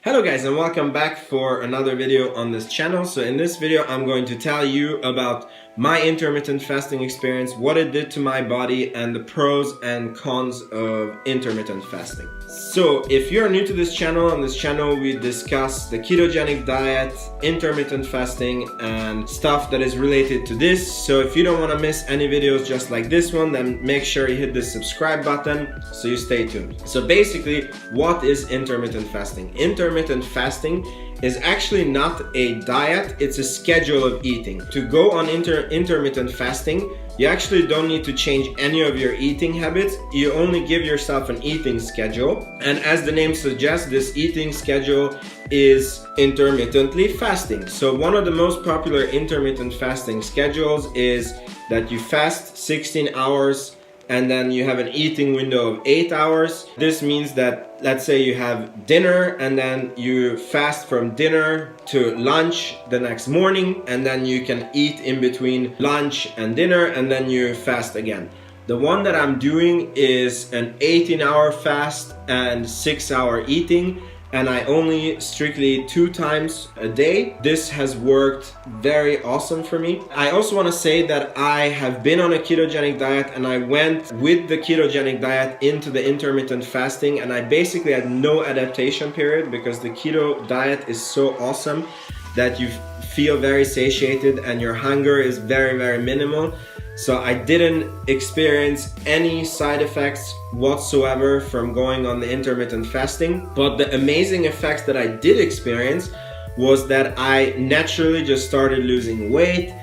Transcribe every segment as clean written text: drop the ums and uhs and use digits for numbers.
Hello guys, and welcome back for another video on this channel. So in this video I'm going to tell you about my intermittent fasting experience, what it did to my body, and the pros and cons of intermittent fasting. So if you're new to this channel, on this channel we discuss the ketogenic diet, intermittent fasting, and stuff that is related to this. So if you don't want to miss any videos just like this one, then make sure you hit the subscribe button so you stay tuned. So basically, what is intermittent fasting? Intermittent fasting is actually not a diet, it's a schedule of eating. To go on intermittent fasting, you actually don't need to change any of your eating habits. You only give yourself an eating schedule. And as the name suggests, this eating schedule is intermittently fasting. So one of the most popular intermittent fasting schedules is that you fast 16 hours and then you have an eating window of 8 hours. This means that, let's say you have dinner and then you fast from dinner to lunch the next morning, and then you can eat in between lunch and dinner, and then you fast again. The one that I'm doing is an 18-hour fast and 6-hour eating, and I only strictly 2 times a day. This has worked very awesome for me. I also want to say that I have been on a ketogenic diet, and I went with the ketogenic diet into the intermittent fasting, and I basically had no adaptation period because the keto diet is so awesome that you feel very satiated and your hunger is very, very minimal. So I didn't experience any side effects whatsoever from going on the intermittent fasting. But the amazing effects that I did experience was that I naturally just started losing weight,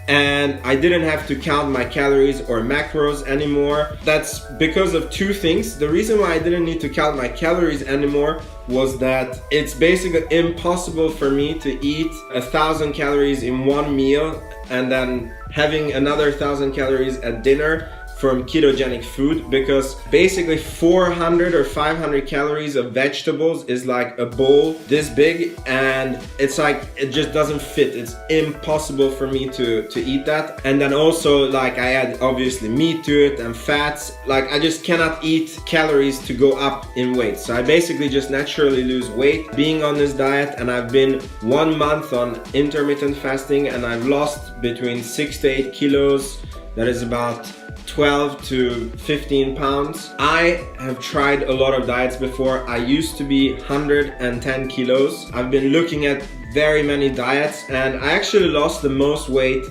and I didn't have to count my calories or macros anymore. That's because of 2 things. The reason why I didn't need to count my calories anymore was that it's basically impossible for me to eat 1,000 calories in one meal and then having another 1,000 calories at dinner from ketogenic food, because basically 400 or 500 calories of vegetables is like a bowl this big, and it's like it just doesn't fit. It's impossible for me to eat that. And then also, like, I add obviously meat to it and fats. Like, I just cannot eat calories to go up in weight. So I basically just naturally lose weight being on this diet, and I've been 1 month on intermittent fasting and I've lost between 6 to 8 kilos. That is about 12 to 15 pounds. I have tried a lot of diets before. I used to be 110 kilos. I've been looking at very many diets, and I actually lost the most weight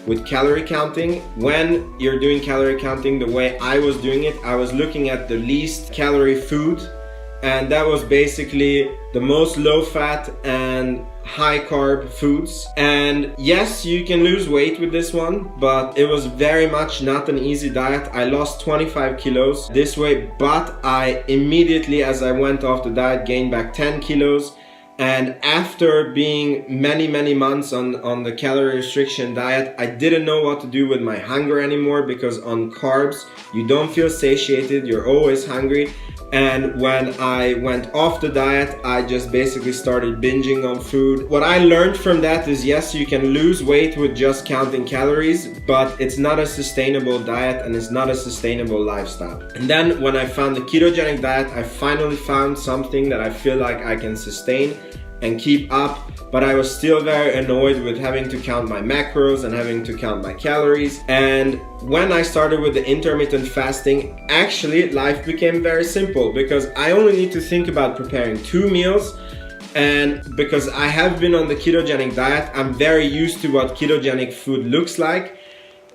with calorie counting. When you're doing calorie counting the way I was doing it, I was looking at the least calorie food, and that was basically the most low fat and high carb foods. And yes, you can lose weight with this one, but it was very much not an easy diet. I lost 25 kilos this way, but I immediately, as I went off the diet, gained back 10 kilos. And after being many months on the calorie restriction diet, I didn't know what to do with my hunger anymore, because on carbs you don't feel satiated, you're always hungry. And when I went off the diet, I just basically started binging on food. What I learned from that is, yes, you can lose weight with just counting calories, but it's not a sustainable diet and it's not a sustainable lifestyle. And then when I found the ketogenic diet, I finally found something that I feel like I can sustain and keep up. But I was still very annoyed with having to count my macros and having to count my calories. And when I started with the intermittent fasting, actually life became very simple, because I only need to think about preparing 2 meals. And because I have been on the ketogenic diet, I'm very used to what ketogenic food looks like.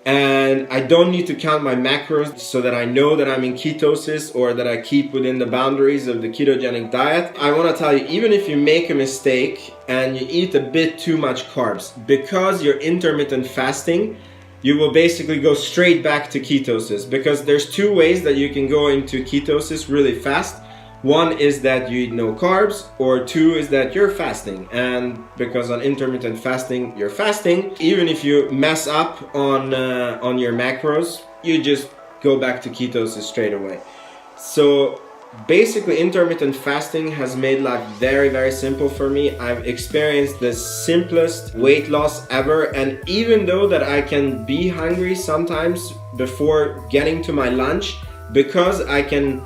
And I don't need to count my macros, so that I know that I'm in ketosis or that I keep within the boundaries of the ketogenic diet. I want to tell you, even if you make a mistake and you eat a bit too much carbs, because you're intermittent fasting, you will basically go straight back to ketosis, because there's 2 ways that you can go into ketosis really fast. One is that you eat no carbs, or 2 is that you're fasting. And because on intermittent fasting, you're fasting, even if you mess up on your macros, you just go back to ketosis straight away. So basically, intermittent fasting has made life very, very simple for me. I've experienced the simplest weight loss ever. And even though that I can be hungry sometimes before getting to my lunch, because I can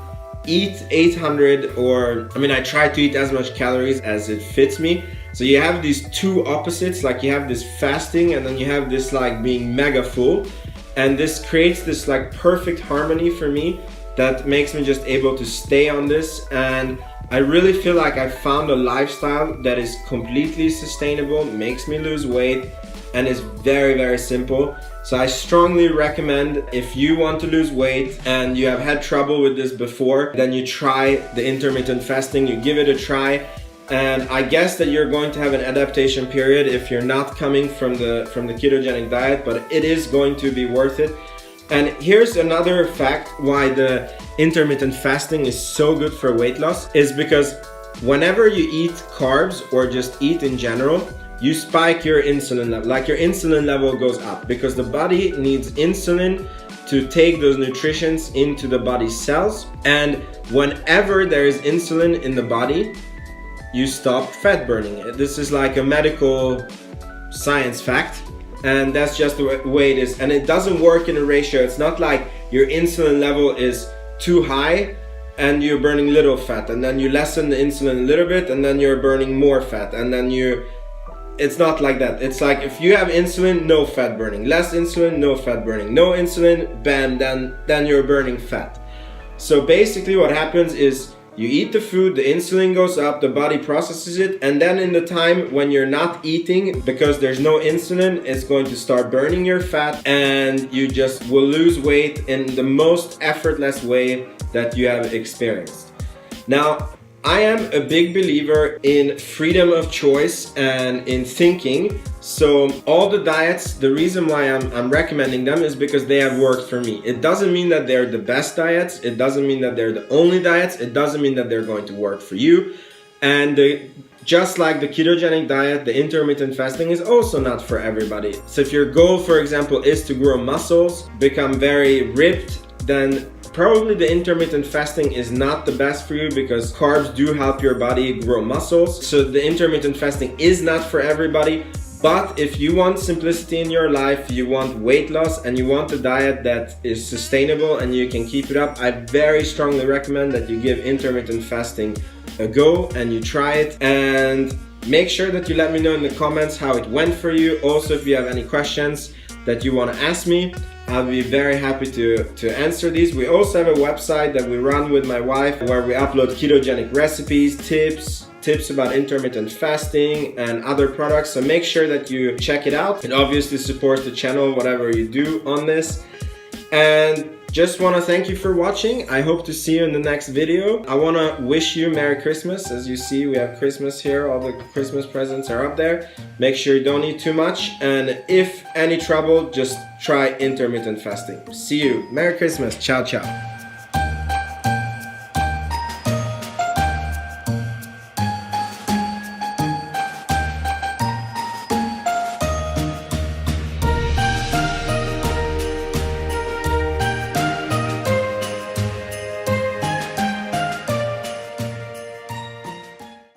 eat 800, or I mean, I try to eat as much calories as it fits me. So you have these two opposites, like you have this fasting and then you have this like being mega full, and this creates this like perfect harmony for me that makes me just able to stay on this. And I really feel like I found a lifestyle that is completely sustainable, makes me lose weight, and is very, very simple. So I strongly recommend, if you want to lose weight and you have had trouble with this before, then you try the intermittent fasting, you give it a try. And I guess that you're going to have an adaptation period if you're not coming from the ketogenic diet, but it is going to be worth it. And here's another fact why the intermittent fasting is so good for weight loss, is because whenever you eat carbs or just eat in general, you spike your insulin level, like your insulin level goes up, because the body needs insulin to take those nutrients into the body's cells. And whenever there is insulin in the body, you stop fat burning. This is like a medical science fact. And that's just the way it is. And it doesn't work in a ratio. It's not like your insulin level is too high and you're burning little fat, and then you lessen the insulin a little bit and then you're burning more fat, and then it's not like that. It's like if you have insulin, no fat burning. Less insulin, no fat burning. No insulin, bam, then you're burning fat. So basically what happens is you eat the food, the insulin goes up, the body processes it, and then in the time when you're not eating, because there's no insulin, it's going to start burning your fat, and you just will lose weight in the most effortless way that you have experienced. Now, I am a big believer in freedom of choice and in thinking. So all the diets, the reason why I'm recommending them is because they have worked for me. It doesn't mean that they're the best diets. It doesn't mean that they're the only diets. It doesn't mean that they're going to work for you. And just like the ketogenic diet, the intermittent fasting is also not for everybody. So if your goal, for example, is to grow muscles, become very ripped, then probably the intermittent fasting is not the best for you, because carbs do help your body grow muscles. So the intermittent fasting is not for everybody. But if you want simplicity in your life, you want weight loss, and you want a diet that is sustainable and you can keep it up, I very strongly recommend that you give intermittent fasting a go and you try it. And make sure that you let me know in the comments how it went for you. Also, if you have any questions that you want to ask me, I'll be very happy to answer these. We also have a website that we run with my wife where we upload ketogenic recipes, tips about intermittent fasting and other products. So make sure that you check it out. It obviously supports the channel, whatever you do on this. And just want to thank you for watching. I hope to see you in the next video. I want to wish you Merry Christmas. As you see, we have Christmas here. All the Christmas presents are up there. Make sure you don't eat too much. And if any trouble, just try intermittent fasting. See you. Merry Christmas. Ciao, ciao.